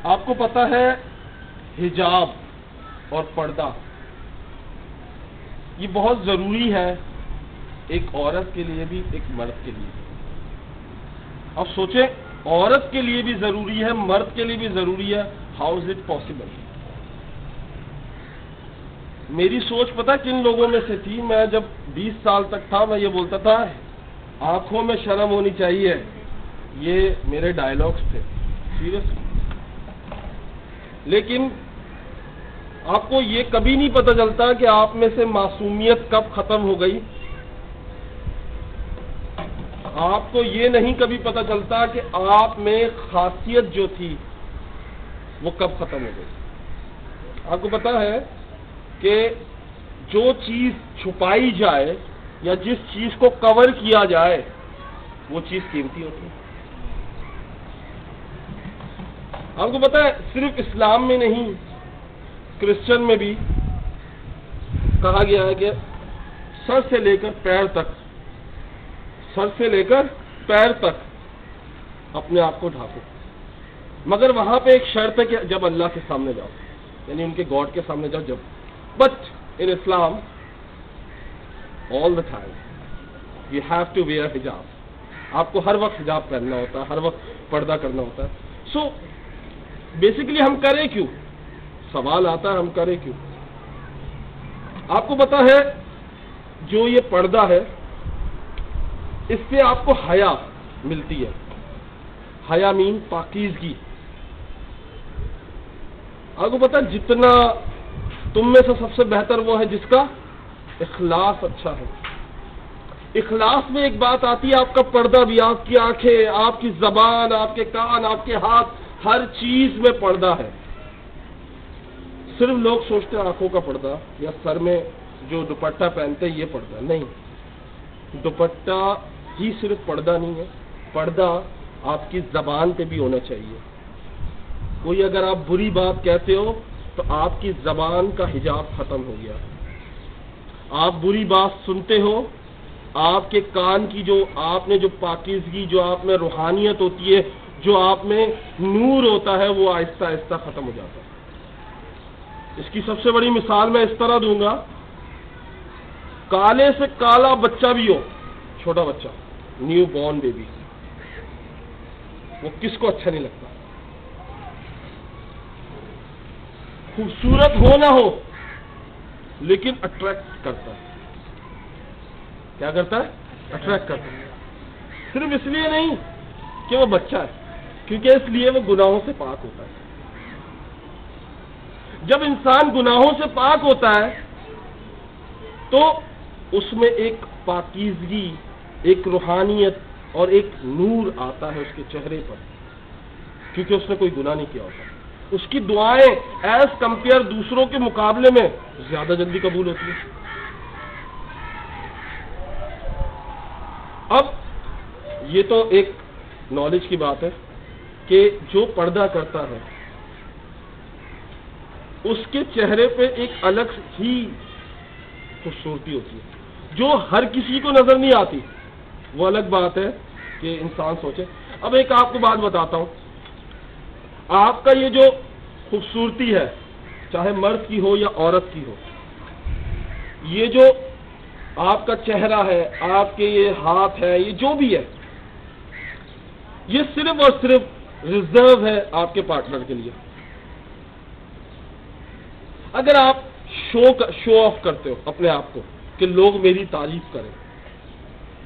آپ کو پتا ہے حجاب اور پردہ یہ بہت ضروری ہے، ایک عورت کے لیے بھی ایک مرد کے لیے بھی۔ اب سوچیں، عورت کے لیے بھی ضروری ہے، مرد کے لیے بھی ضروری ہے، ہاؤ از اٹ پاسبل؟ میری سوچ پتہ کن لوگوں میں سے تھی؟ میں جب 20 سال تک تھا میں یہ بولتا تھا آنکھوں میں شرم ہونی چاہیے، یہ میرے ڈائلاگس تھے سیریس۔ لیکن آپ کو یہ کبھی نہیں پتہ چلتا کہ آپ میں سے معصومیت کب ختم ہو گئی، آپ کو یہ نہیں کبھی پتہ چلتا کہ آپ میں خاصیت جو تھی وہ کب ختم ہو گئی۔ آپ کو پتہ ہے کہ جو چیز چھپائی جائے یا جس چیز کو کور کیا جائے وہ چیز قیمتی ہوتی ہے۔ آپ کو پتہ ہے صرف اسلام میں نہیں، کرسچن میں بھی کہا گیا ہے کہ سر سے لے کر پیر تک اپنے آپ کو ڈھانپو، مگر وہاں پہ ایک شرط ہے کہ جب اللہ کے سامنے جاؤ، یعنی ان کے گاڈ کے سامنے جاؤ جب۔ But in Islam all the time you have to wear hijab، آپ کو ہر وقت حجاب پہننا ہوتا ہے، ہر وقت پردہ کرنا ہوتا ہے۔ سو بیسیکلی ہم کریں کیوں؟ سوال آتا ہے ہم کریں کیوں؟ آپ کو پتا ہے جو یہ پردہ ہے اس سے آپ کو حیا ملتی ہے، حیا مین پاکیزگی۔ آپ کو پتا ہے جتنا تم میں سے سب سے بہتر وہ ہے جس کا اخلاص اچھا ہے۔ اخلاص میں ایک بات آتی ہے، آپ کا پردہ بھی، آپ کی آنکھیں، آپ کی زبان، آپ کے کان، آپ کے ہاتھ، ہر چیز میں پردہ ہے۔ صرف لوگ سوچتے ہیں آنکھوں کا پردہ یا سر میں جو دوپٹہ پہنتے ہیں یہ پردہ، نہیں، دوپٹہ ہی صرف پردہ نہیں ہے، پردہ آپ کی زبان پہ بھی ہونا چاہیے۔ کوئی اگر آپ بری بات کہتے ہو تو آپ کی زبان کا حجاب ختم ہو گیا۔ آپ بری بات سنتے ہو، آپ کے کان کی جو آپ نے جو پاکیزگی، جو آپ میں روحانیت ہوتی ہے، جو آپ میں نور ہوتا ہے، وہ آہستہ آہستہ ختم ہو جاتا ہے۔ اس کی سب سے بڑی مثال میں اس طرح دوں گا، کالے سے کالا بچہ بھی ہو، چھوٹا بچہ، نیو بورن بیبی، وہ کس کو اچھا نہیں لگتا؟ خوبصورت ہو نہ ہو لیکن اٹریکٹ کرتا ہے۔ کیا کرتا ہے؟ اٹریکٹ کرتا ہے۔ صرف اس لیے نہیں کہ وہ بچہ ہے، کیونکہ اس لیے وہ گناہوں سے پاک ہوتا ہے۔ جب انسان گناہوں سے پاک ہوتا ہے تو اس میں ایک پاکیزگی، ایک روحانیت اور ایک نور آتا ہے اس کے چہرے پر، کیونکہ اس نے کوئی گناہ نہیں کیا ہوتا۔ اس کی دعائیں ایز کمپیئر دوسروں کے مقابلے میں زیادہ جلدی قبول ہوتی ہیں۔ اب یہ تو ایک نالج کی بات ہے کہ جو پردہ کرتا ہے اس کے چہرے پہ ایک الگ ہی خوبصورتی ہوتی ہے جو ہر کسی کو نظر نہیں آتی۔ وہ الگ بات ہے کہ انسان سوچے۔ اب ایک آپ کو بات بتاتا ہوں، آپ کا یہ جو خوبصورتی ہے چاہے مرد کی ہو یا عورت کی ہو، یہ جو آپ کا چہرہ ہے، آپ کے یہ ہاتھ ہے، یہ جو بھی ہے، یہ صرف اور صرف ریزرو ہے آپ کے پارٹنر کے لیے۔ اگر آپ شو آف کرتے ہو اپنے آپ کو کہ لوگ میری تعریف کریں،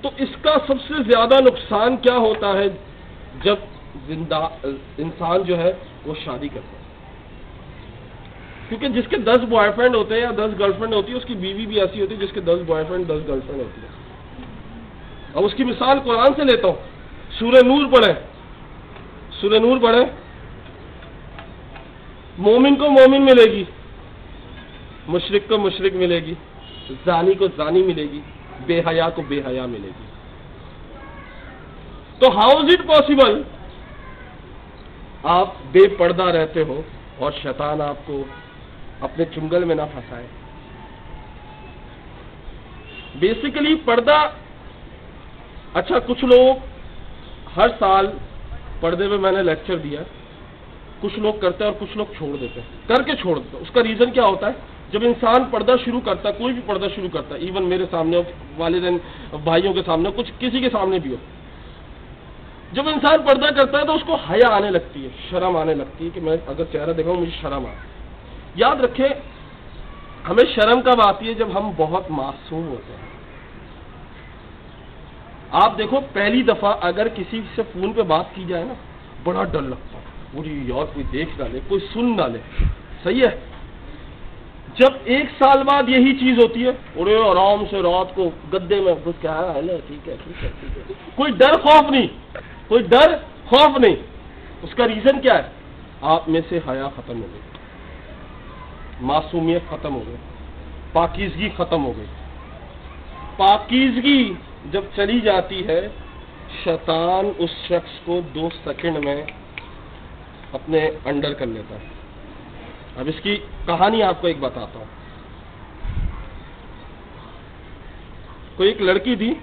تو اس کا سب سے زیادہ نقصان کیا ہوتا ہے جب انسان جو ہے وہ شادی کرتا ہے؟ کیونکہ جس کے 10 بوائے فرینڈ ہوتے ہیں یا 10 گرل فرینڈ ہوتی ہے، اس کی بیوی بھی ایسی ہوتی ہے جس کے 10 بوائے فرینڈ 10 گرل فرینڈ ہوتی ہے۔ اب اس کی مثال قرآن سے لیتا ہوں، سورہ نور پڑھیں، مومن کو مومن ملے گی، مشرک کو مشرک ملے گی، زانی کو زانی ملے گی، بے حیا کو بے حیا ملے گی۔ تو ہاؤ از اٹ پاسبل آپ بے پردہ رہتے ہو اور شیطان آپ کو اپنے چنگل میں نہ پھنسائے؟ بیسیکلی پردہ، اچھا کچھ لوگ ہر سال پردے میں میں نے لیکچر دیا، کچھ لوگ کرتے ہیں اور کچھ لوگ چھوڑ دیتے ہیں، کر کے چھوڑ دیتے ہیں۔ اس کا ریزن کیا ہوتا ہے؟ جب انسان پردہ شروع کرتا ہے، کوئی بھی پردہ شروع کرتا ہے، ایون میرے سامنے ہو، والدین بھائیوں کے سامنے ہو، کچھ کسی کے سامنے بھی ہو، جب انسان پردہ کرتا ہے تو اس کو حیا آنے لگتی ہے، شرم آنے لگتی ہے کہ میں اگر چہرہ دیکھاؤں مجھے شرم آ۔ یاد رکھیں ہمیں شرم کب آتی ہے؟ جب ہم بہت معصوم ہوتے ہیں۔ آپ دیکھو پہلی دفعہ اگر کسی سے فون پہ بات کی جائے نا، بڑا ڈر لگتا ہے، پوری یار کوئی دیکھ نہ لے، کوئی سن نہ لے، صحیح ہے؟ جب 1 سال بعد یہی چیز ہوتی ہے، اڑے آرام سے رات کو گدے میں بس کیا ہے، ٹھیک ہے ٹھیک ہے ٹھیک ہے، کوئی ڈر خوف نہیں، کوئی ڈر خوف نہیں۔ اس کا ریزن کیا ہے؟ آپ میں سے حیا ختم ہو گئی، معصومیت ختم ہو گئی، پاکیزگی ختم ہو گئی۔ پاکیزگی جب چلی جاتی ہے، شیطان اس شخص کو 2 سیکنڈ میں اپنے انڈر کر لیتا ہے۔ اب اس کی کہانی آپ کو ایک بتاتا ہوں۔ کوئی ایک لڑکی تھی،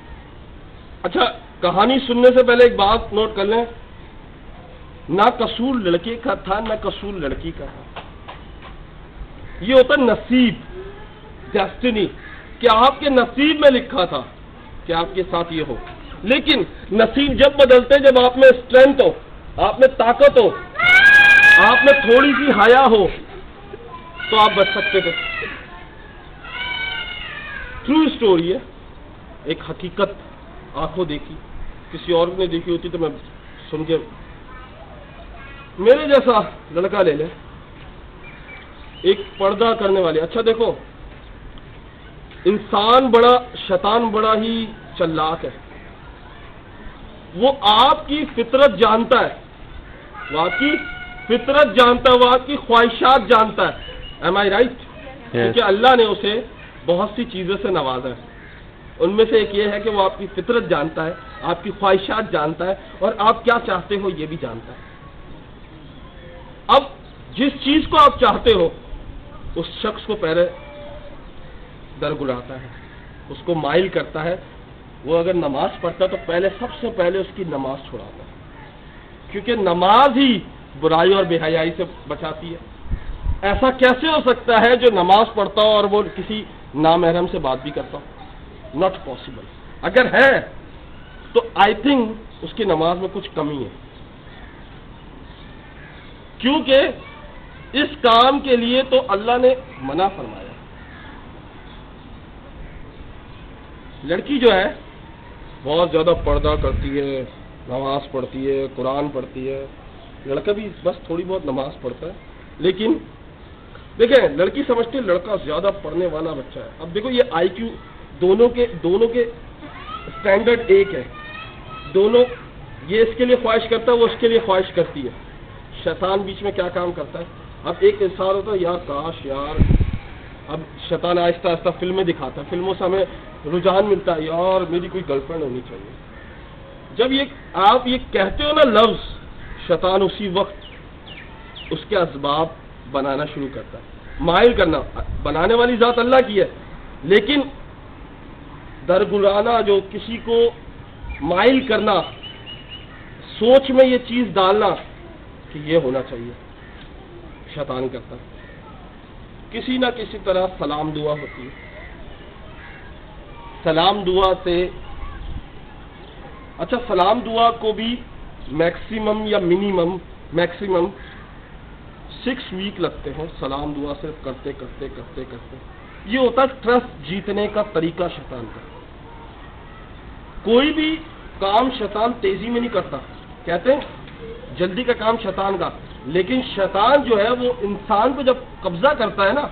اچھا کہانی سننے سے پہلے ایک بات نوٹ کر لیں، نہ قصور لڑکے کا تھا نہ قصور لڑکی کا تھا، یہ ہوتا نصیب، ڈیسٹنی، کہ آپ کے نصیب میں لکھا تھا کہ آپ کے ساتھ یہ ہو۔ لیکن نصیب جب بدلتے، جب آپ میں اسٹرینتھ ہو، آپ میں طاقت ہو، آپ میں تھوڑی سی حیا ہو، تو آپ بچ سکتے تھے۔ ٹرو اسٹوری ہے، ایک حقیقت، آنکھوں دیکھی، کسی اور نے دیکھی ہوتی تو میں سن کے، میرے جیسا لڑکا لے لے، ایک پردہ کرنے والے۔ اچھا دیکھو، انسان بڑا، شیطان بڑا ہی چلاک ہے، وہ آپ کی فطرت جانتا ہے، وہ آپ کی فطرت جانتا ہے، وہ آپ کی خواہشات جانتا ہے۔ ایم آئی رائٹ؟ کیونکہ اللہ نے اسے بہت سی چیزوں سے نوازا ہے، ان میں سے ایک یہ ہے کہ وہ آپ کی فطرت جانتا ہے، آپ کی خواہشات جانتا ہے، اور آپ کیا چاہتے ہو یہ بھی جانتا ہے۔ اب جس چیز کو آپ چاہتے ہو اس شخص کو پہلے درگلاتا ہے، اس کو مائل کرتا ہے۔ وہ اگر نماز پڑھتا تو پہلے، سب سے پہلے اس کی نماز چھڑاتا ہے، کیونکہ نماز ہی برائی اور بے حیائی سے بچاتی ہے۔ ایسا کیسے ہو سکتا ہے جو نماز پڑھتا ہو اور وہ کسی نامحرم سے بات بھی کرتا ہو؟ Not possible. اگر ہے تو آئی تھنک اس کی نماز میں کچھ کمی ہے، کیونکہ اس کام کے لیے تو اللہ نے منع فرمایا۔ لڑکی جو ہے بہت زیادہ پردہ کرتی ہے، نماز پڑھتی ہے، قرآن پڑھتی ہے، لڑکا بھی بس تھوڑی بہت نماز پڑھتا ہے، لیکن دیکھیں لڑکی سمجھتی ہے لڑکا زیادہ پڑھنے والا بچہ ہے۔ اب دیکھو یہ آئی کیو دونوں کے اسٹینڈرڈ ایک ہے، دونوں، یہ اس کے لیے خواہش کرتا ہے، وہ اس کے لیے خواہش کرتی ہے۔ شیطان بیچ میں کیا کام کرتا ہے؟ اب ایک انسان ہوتا ہے یار کاش یار، اب شیطان آہستہ آہستہ فلمیں دکھاتا ہے، فلموں سے ہمیں رجحان ملتا ہے، یار میری کوئی گرل فرینڈ ہونی چاہیے۔ جب یہ آپ یہ کہتے ہو نا لفظ، شیطان اسی وقت اس کے اسباب بنانا شروع کرتا ہے، مائل کرنا۔ بنانے والی ذات اللہ کی ہے، لیکن درگلانا، جو کسی کو مائل کرنا، سوچ میں یہ چیز ڈالنا کہ یہ ہونا چاہیے، شیطان کرتا ہے۔ کسی نہ کسی طرح سلام دعا ہوتی ہے، سلام دعا سے، اچھا سلام دعا کو بھی میکسیمم یا منیمم میکسیمم 6 ویک لگتے ہیں سلام دعا سے کرتے کرتے کرتے کرتے۔ یہ ہوتا ہے ٹرسٹ جیتنے کا طریقہ شیطان کا۔ کوئی بھی کام شیطان تیزی میں نہیں کرتا، کہتے ہیں جلدی کا کام شیطان کا، لیکن شیطان جو ہے وہ انسان کو جب قبضہ کرتا ہے نا،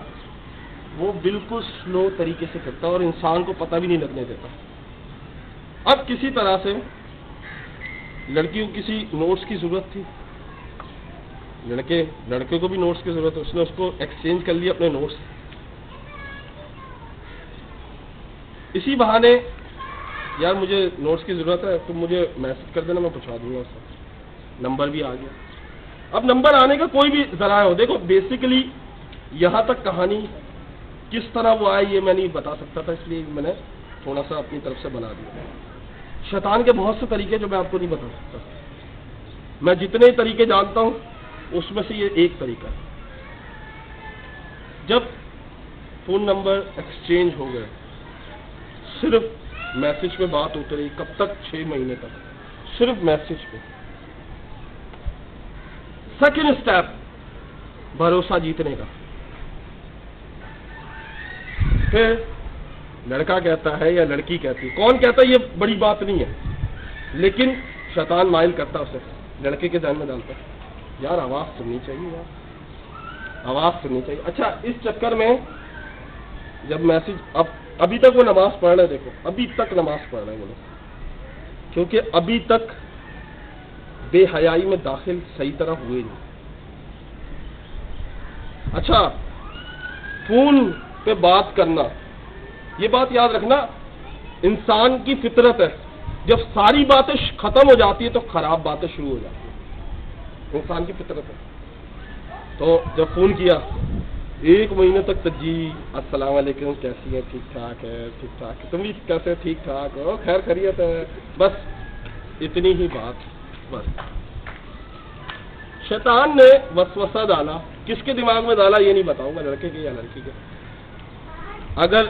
وہ بالکل سلو طریقے سے کرتا ہے اور انسان کو پتہ بھی نہیں لگنے دیتا۔ اب کسی طرح سے لڑکی کو کسی نوٹس کی ضرورت تھی، لڑکے کو بھی نوٹس کی ضرورت ہے، اس نے اس کو ایکسچینج کر لیا اپنے نوٹس۔ اسی بہانے یار مجھے نوٹس کی ضرورت ہے، تم مجھے میسج کر دینا، میں پہنچا دوں گا، اس نمبر بھی آ گیا۔ اب نمبر آنے کا کوئی بھی ذرائع ہو، دیکھو بیسیکلی یہاں تک کہانی کس طرح وہ آئی یہ میں نہیں بتا سکتا تھا، اس لیے میں نے تھوڑا سا اپنی طرف سے بنا دیا۔ شیطان کے بہت سے طریقے جو میں آپ کو نہیں بتا سکتا، میں جتنے طریقے جانتا ہوں اس میں سے یہ ایک طریقہ ہے، جب فون نمبر ایکسچینج ہو گئے، صرف میسج پہ بات ہوتی رہی، کب تک؟ 6 مہینے تک صرف میسج پہ۔ سیکنڈ اسٹیپ، بھروسہ جیتنے کا۔ پھر لڑکا کہتا ہے یا لڑکی کہتی ہے، کون کہتا ہے یہ بڑی بات نہیں ہے، لیکن شیطان مائل کرتا اسے، لڑکے کے ذہن میں ڈالتا ہے یار آواز سننی چاہیے، یار آواز سننی چاہیے۔ اچھا اس چکر میں جب میسج، ابھی تک وہ نماز پڑھ رہے، دیکھو ابھی تک نماز پڑھ رہے ہیں وہ لوگ، کیونکہ ابھی تک بے حیائی میں داخل صحیح طرح ہوئے نہیں۔ اچھا فون پہ بات کرنا، یہ بات یاد رکھنا انسان کی فطرت ہے، جب ساری باتیں ختم ہو جاتی ہے تو خراب باتیں شروع ہو جاتی ہیں، انسان کی فطرت ہے۔ تو جب فون کیا 1 مہینے تک تو جی السلام علیکم، کیسی ہے؟ ٹھیک ٹھاک ہے، ٹھیک ٹھاک ہے، تم بھی کیسے؟ ٹھیک ٹھاک ہو، خیر خیریت ہے، بس اتنی ہی بات۔ بس شیطان نے وسوسہ ڈالا، کس کے دماغ میں ڈالا یہ نہیں بتاؤں گا، لڑکے کے یا لڑکی کے۔ اگر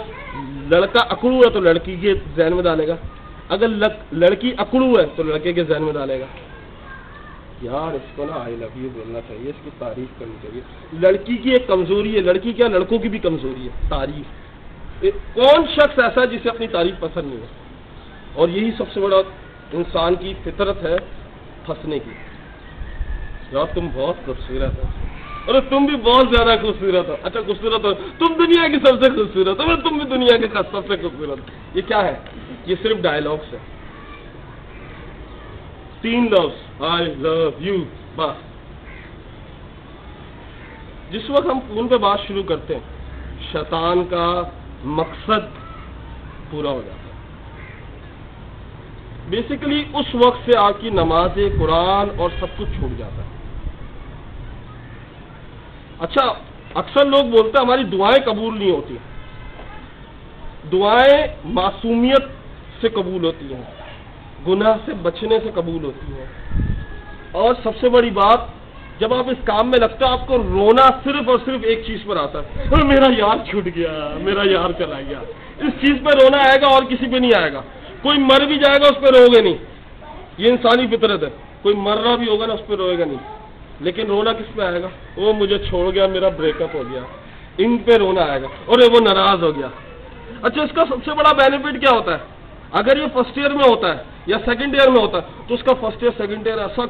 لڑکا اکڑو ہے تو لڑکی کے ذہن میں ڈالے گا، اگر لڑکی اکڑو ہے تو لڑکے کے ذہن میں ڈالے گا یار اس کو نا آئی لو یو بولنا چاہیے، اس کی تعریف کرنی چاہیے۔ لڑکی کی ایک کمزوری ہے، لڑکی کیا لڑکوں کی بھی کمزوری ہے، تعریف۔ کون شخص ایسا ہے جسے اپنی تعریف پسند نہیں ہے؟ اور یہی سب سے بڑا انسان کی فطرت ہے پھنسنے کی۔ یار تم بہت خوبصورت ہو، اور تم بھی بہت زیادہ خوبصورت ہو، اچھا خوبصورت ہو، تم دنیا کی سب سے خوبصورت ہو، تم بھی دنیا کے سب سے خوبصورت ہو۔ یہ کیا ہے؟ یہ صرف ڈائلاگس ہے، 3 لفظ آئی لو یو، بس۔ جس وقت ہم فون پہ بات شروع کرتے ہیں شیطان کا مقصد پورا ہو جاتا ہے۔ بیسیکلی اس وقت سے آپ کی نماز قرآن اور سب کچھ چھوٹ جاتا ہے۔ اچھا اکثر لوگ بولتے ہیں ہماری دعائیں قبول نہیں ہوتی، دعائیں معصومیت سے قبول ہوتی ہیں، گناہ سے بچنے سے قبول ہوتی ہیں، اور سب سے بڑی بات جب آپ اس کام میں لگتے ہیں آپ کو رونا صرف اور صرف ایک چیز پر آتا ہے، میرا یار چھوٹ گیا، میرا یار چلا گیا۔ اس چیز پہ رونا آئے گا اور کسی پہ نہیں آئے گا۔ کوئی مر بھی جائے گا اس پہ رو گے نہیں، یہ انسانی فطرت ہے، کوئی مر رہا بھی ہوگا نا اس پہ روئے گا نہیں، لیکن رونا کس پہ آئے گا؟ وہ مجھے چھوڑ گیا، میرا بریک اپ ہو گیا، ان پہ رونا آئے گا، اور وہ ناراض ہو گیا۔ اچھا اس کا سب سے بڑا بینیفٹ کیا ہوتا ہے؟ اگر یہ فرسٹ ایئر میں ہوتا ہے یا سیکنڈ ایئر میں ہوتا ہے تو اس کا فرسٹ ایئر سیکنڈ ایئر ایسا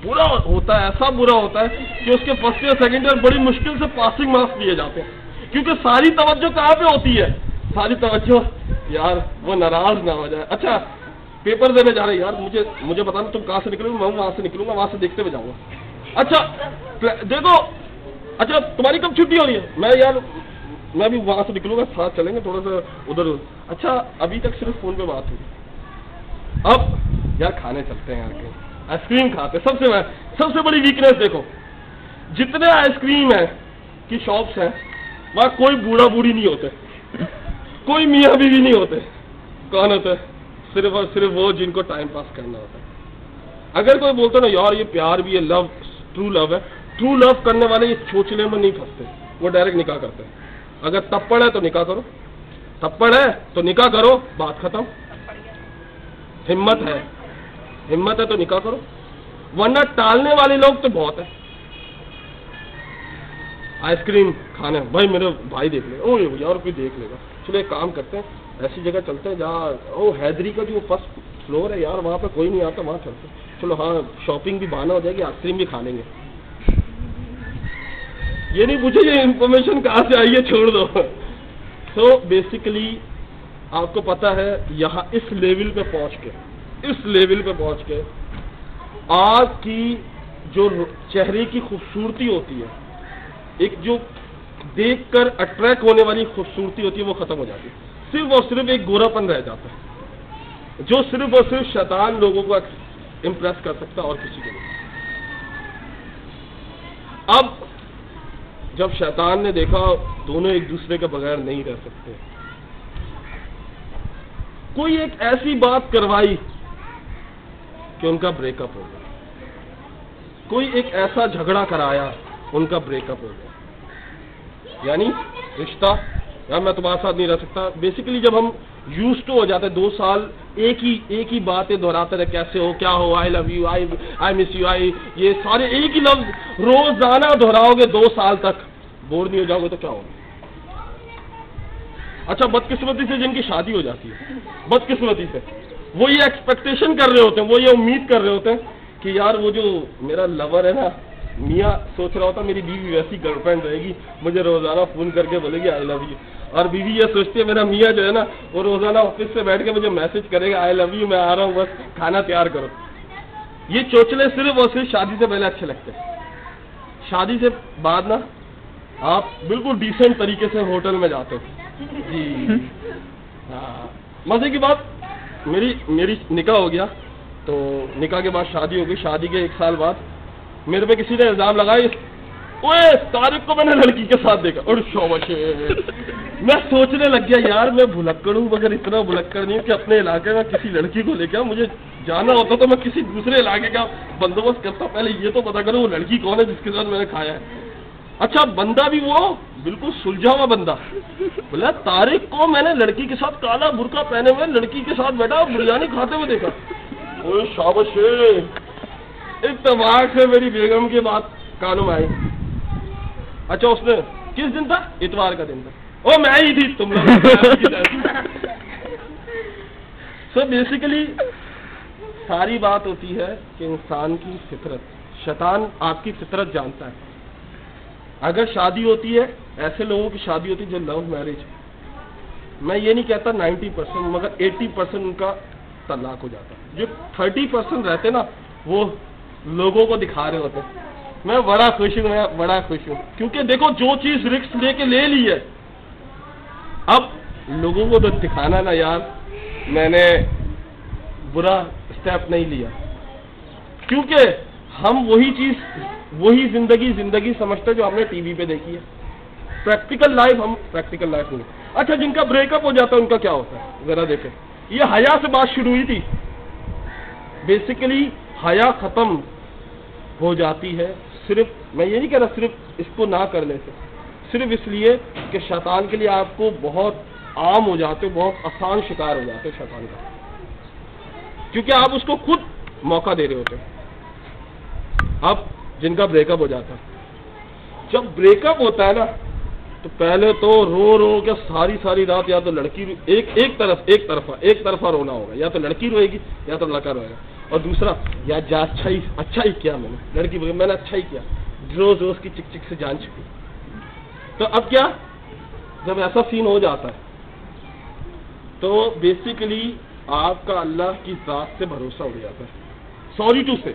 برا ہوتا ہے، ایسا برا ہوتا ہے کہ اس کے فرسٹ ایئر سیکنڈ ایئر بڑی مشکل سے پاسنگ مارکس دیے جاتے ہیں، کیونکہ ساری توجہ کہاں پہ ہوتی ہے؟ ساری توجہ یار وہ ناراض نہ ہو جائے۔ اچھا پیپر دینے جا رہے یار، مجھے بتانا تم کہاں سے نکلو گے، میں وہاں سے نکلوں گا، وہاں سے دیکھتے ہوئے جاؤں گا۔ اچھا دیکھو، اچھا تمہاری کب چھٹی ہو رہی ہے؟ میں بھی وہاں سے نکلوں گا، ساتھ چلیں گے تھوڑا سا ادھر۔ اچھا ابھی تک صرف فون پہ بات ہوئی، اب یار کھانے چلتے ہیں، آ کے آئس کریم کھاتے۔ سب سے بڑی ویکنیس دیکھو، جتنے آئس کریم ہے کی شاپس ہیں وہاں کوئی بوڑھا بوڑھی نہیں ہوتے، کوئی میاں بیوی نہیں ہوتے، کون ہوتا ہے؟ صرف اور صرف وہ جن کو ٹائم پاس کرنا ہوتا ہے۔ اگر کوئی بولتا نا یار یہ پیار بھی ہے، لو ٹرو لو ہے، ٹرو لو کرنے والے یہ چوچلے میں نہیں پھنستے، وہ ڈائریکٹ نکاح کرتے ہیں۔ اگر تپڑ ہے تو نکاح کرو، تپڑ ہے تو نکاح کرو، بات ختم۔ ہمت ہے تو نکاح کرو، ورنہ ٹالنے والے لوگ تو بہت ہیں۔ آئس کریم کھانے، بھائی میرے بھائی دیکھ لے گا، یار کوئی دیکھ لے گا، چلو ایک کام کرتے ہیں ایسی جگہ چلتے ہیں جہاں حیدری کا جو فرسٹ فلور ہے یار وہاں پہ کوئی نہیں آتا، وہاں چلتے ہیں، چلو ہاں شاپنگ بھی بہانہ ہو جائے گی، آئس کریم بھی کھا لیں گے۔ یہ نہیں پوچھے یہ انفارمیشن کہاں سے آئی ہے، چھوڑ دو۔ تو بیسیکلی آپ کو پتا ہے یہاں اس لیول پہ پہنچ کے آج کی جو چہرے کی خوبصورتی ہوتی ہے، ایک جو دیکھ کر اٹریکٹ ہونے والی خوبصورتی ہوتی ہے وہ ختم ہو جاتی ہے، صرف اور صرف ایک گورا پن رہ جاتا ہے جو صرف اور صرف شیطان لوگوں کو امپریس کر سکتا اور کسی کو نہیں۔ اب جب شیطان نے دیکھا دونوں ایک دوسرے کے بغیر نہیں رہ سکتے، کوئی ایک ایسی بات کروائی کہ ان کا بریک اپ ہو گیا، کوئی ایک ایسا جھگڑا کرایا, ان کا بریک اپ ہو گیا, یعنی رشتہ یار میں تمہارے ساتھ نہیں رہ سکتا. بیسیکلی جب ہم یوز ٹو ہو جاتے ہیں 2 سال ایک ہی باتیں دہراتے رہے, کیسے ہو, کیا ہو, آئی love you, I miss you, یہ سارے ایک ہی لفظ روزانہ دہراؤ گے 2 سال تک, بور نہیں ہو جاؤ گے تو کیا ہوگا؟ اچھا بدقسمتی سے جن کی شادی ہو جاتی ہے, بدقسمتی سے وہ یہ ایکسپیکٹیشن کر رہے ہوتے ہیں, وہ یہ امید کر رہے ہوتے ہیں کہ یار وہ جو میرا لور ہے نا میاں, سوچ رہا ہوتا میری بیوی ویسی گرل فرینڈ رہے گی, مجھے روزانہ فون کر کے بولے گی آئی لو یو, اور بیوی یہ سوچتی ہے میرا میاں جو ہے نا وہ روزانہ آفس سے بیٹھ کے مجھے میسج کرے گا آئی لو یو, میں آ رہا ہوں, بس کھانا تیار کرو. یہ چوچلے صرف اور صرف شادی سے پہلے اچھے لگتے ہیں. شادی سے بعد نا آپ بالکل ڈیسنٹ طریقے سے ہوٹل میں جاتے ہو جی. ہاں مزے کی بات, میری نکاح ہو گیا, تو نکاح کے بعد شادی ہو گئی. شادی کے 1 سال بعد میرے پہ کسی نے الزام لگایا, اوے طارق کو میں نے لڑکی کے ساتھ دیکھا, اور شاباش. میں سوچنے لگ گیا یار میں بھلکڑ ہوں, مگر اتنا بھلکڑ نہیں ہوں کہ اپنے علاقے میں کسی لڑکی کو لے کے مجھے جانا ہوتا تو میں کسی دوسرے علاقے کا بندوبست کرتا, پہلے یہ تو پتا کروں وہ لڑکی کون ہے جس کے ساتھ میں نے کھایا ہے. اچھا بندہ بھی وہ بالکل سلجھا ہوا بندہ بولا طارق کو میں نے لڑکی کے ساتھ کالا برقع پہنے ہوئے لڑکی کے ساتھ بیٹھا بریانی کھاتے ہوئے دیکھا. اوے شاباش, اتفاق سے میری بیگم کی بات کانوں میں آئی. اچھا اس نے کس دن تھا؟ اتوار کا دن تھا. او میں ہی تھی, تم لوگ. سو بیسیکلی ساری بات ہوتی ہے کہ انسان کی فطرت, شیطان آپ کی فطرت جانتا ہے. اگر شادی ہوتی ہے, ایسے لوگوں کی شادی ہوتی ہے جو لو میرج, میں یہ نہیں کہتا 90%, مگر 80% ان کا طلاق ہو جاتا ہے. جو 30% رہتے نا وہ لوگوں کو دکھا رہے ہوتے ہیں. میں بڑا خوش ہوں, میں بڑا خوش ہوں, کیونکہ دیکھو جو چیز رسک لے کے لے لی ہے, اب لوگوں کو تو دکھانا نا یار میں نے برا اسٹیپ نہیں لیا, کیونکہ ہم وہی زندگی سمجھتے جو ہم نے ٹی وی پہ دیکھی ہے. پریکٹیکل لائف ہم پریکٹیکل لائف نہیں. اچھا جن کا بریک اپ ہو جاتا ہے ان کا کیا ہوتا ہے ذرا دیکھیں. یہ حیا سے بات شروع ہوئی تھی. بیسیکلی حیا ختم ہو جاتی ہے, صرف میں یہ نہیں کہہ رہا صرف اس کو نہ کرنے سے, صرف اس لیے کہ شیطان کے لیے آپ کو بہت عام ہو جاتے ہو, بہت آسان شکار ہو جاتے ہو شیطان کا, کیونکہ آپ اس کو خود موقع دے رہے ہوتے ہیں. اب جن کا بریک اپ ہو جاتا ہے, جب بریک اپ ہوتا ہے نا تو پہلے تو رو کے ساری رات یا تو لڑکی ایک طرفہ رونا ہوگا, یا تو لڑکی روئے گی یا تو لڑکا روئے گا, اور دوسرا یا اچھا ہی کیا میں نے, لڑکی بولے میں نے اچھا ہی کیا, روز کی چک چک سے جان چکی. تو اب کیا جب ایسا سین ہو جاتا ہے تو بیسیکلی آپ کا اللہ کی ذات سے بھروسہ اڑ جاتا ہے. سوری ٹو سے,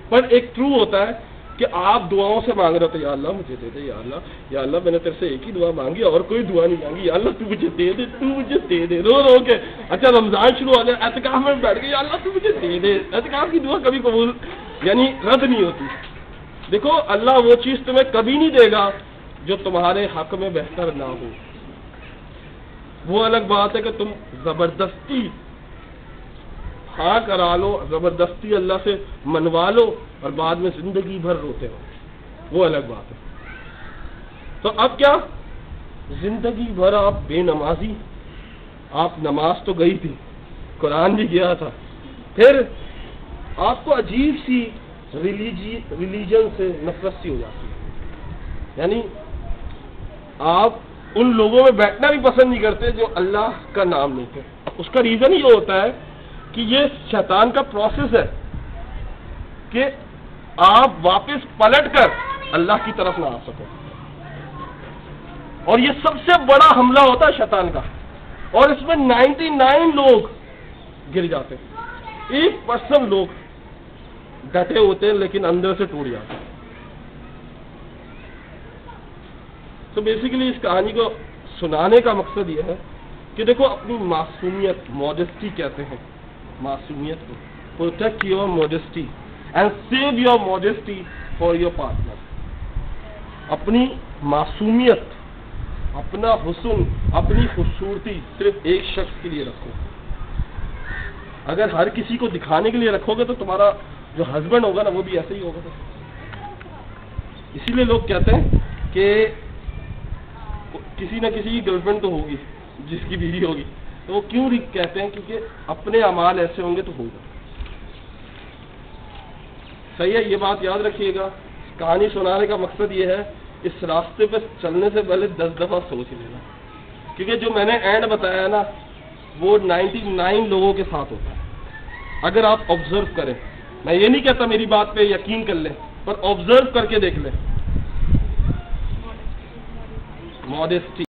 پر ایک ٹرو ہوتا ہے کہ آپ دعاؤں سے مانگ رہے تھے, یا اللہ مجھے دے دے, یا اللہ میں نے تیرے سے ایک ہی دعا مانگی اور کوئی دعا نہیں مانگی, یا اللہ تو مجھے دے دے, رو کے. اچھا رمضان شروع ہو جائے, اعتکاف میں بیٹھ گئے, یا اللہ تو مجھے دے دے. اعتکاف کی دعا کبھی قبول یعنی رد نہیں ہوتی. دیکھو اللہ وہ چیز تمہیں کبھی نہیں دے گا جو تمہارے حق میں بہتر نہ ہو. وہ الگ بات ہے کہ تم زبردستی ہاں کرا لو, زبردستی اللہ سے منوا لو اور بعد میں زندگی بھر روتے ہو, وہ الگ بات ہے. تو اب کیا زندگی بھر آپ بے نمازی, آپ نماز تو گئی تھی, قرآن بھی گیا تھا, پھر آپ کو عجیب سی ریلیجن سے نفرت سی ہو جاتی ہے. یعنی آپ ان لوگوں میں بیٹھنا بھی پسند نہیں کرتے جو اللہ کا نام لیتے. اس کا ریزن یہ ہوتا ہے کہ یہ شیطان کا پروسیس ہے کہ آپ واپس پلٹ کر اللہ کی طرف نہ آ سکو, اور یہ سب سے بڑا حملہ ہوتا ہے شیطان کا, اور اس میں 99 لوگ گر جاتے ہیں, 1% لوگ ڈٹے ہوتے ہیں لیکن اندر سے ٹوٹ جاتے ہیں. تو بیسیکلی اس کہانی کو سنانے کا مقصد یہ ہے کہ دیکھو اپنی معصومیت, ماڈسٹی کہتے ہیں معصومیت کو, protect your modesty and save your modesty for your partner. اپنی معصومیت, اپنا حسن, اپنی خوبصورتی صرف ایک شخص کے لیے رکھو. اگر ہر کسی کو دکھانے کے لیے رکھو گے تو تمہارا جو ہسبینڈ ہوگا نا وہ بھی ایسے ہی ہوگا. اسی لیے لوگ کہتے ہیں کہ کسی نہ کسی کی گرل فرینڈ تو ہوگی جس کی بیوی ہوگی، تو وہ کیوں کہتے ہیں؟ کیونکہ اپنے اعمال ایسے ہوں گے تو ہوگا. صحیح ہے، یہ بات یاد رکھیے گا. کہانی سنانے کا مقصد یہ ہے، اس راستے پہ چلنے سے پہلے 10 دفعہ سوچ لینا، کیونکہ جو میں نے اینڈ بتایا نا وہ 99 لوگوں کے ساتھ ہوتا ہے. اگر آپ آبزرو کریں، میں یہ نہیں کہتا میری بات پہ یقین کر لیں، پر آبزرو کر کے دیکھ لیں. ماڈesty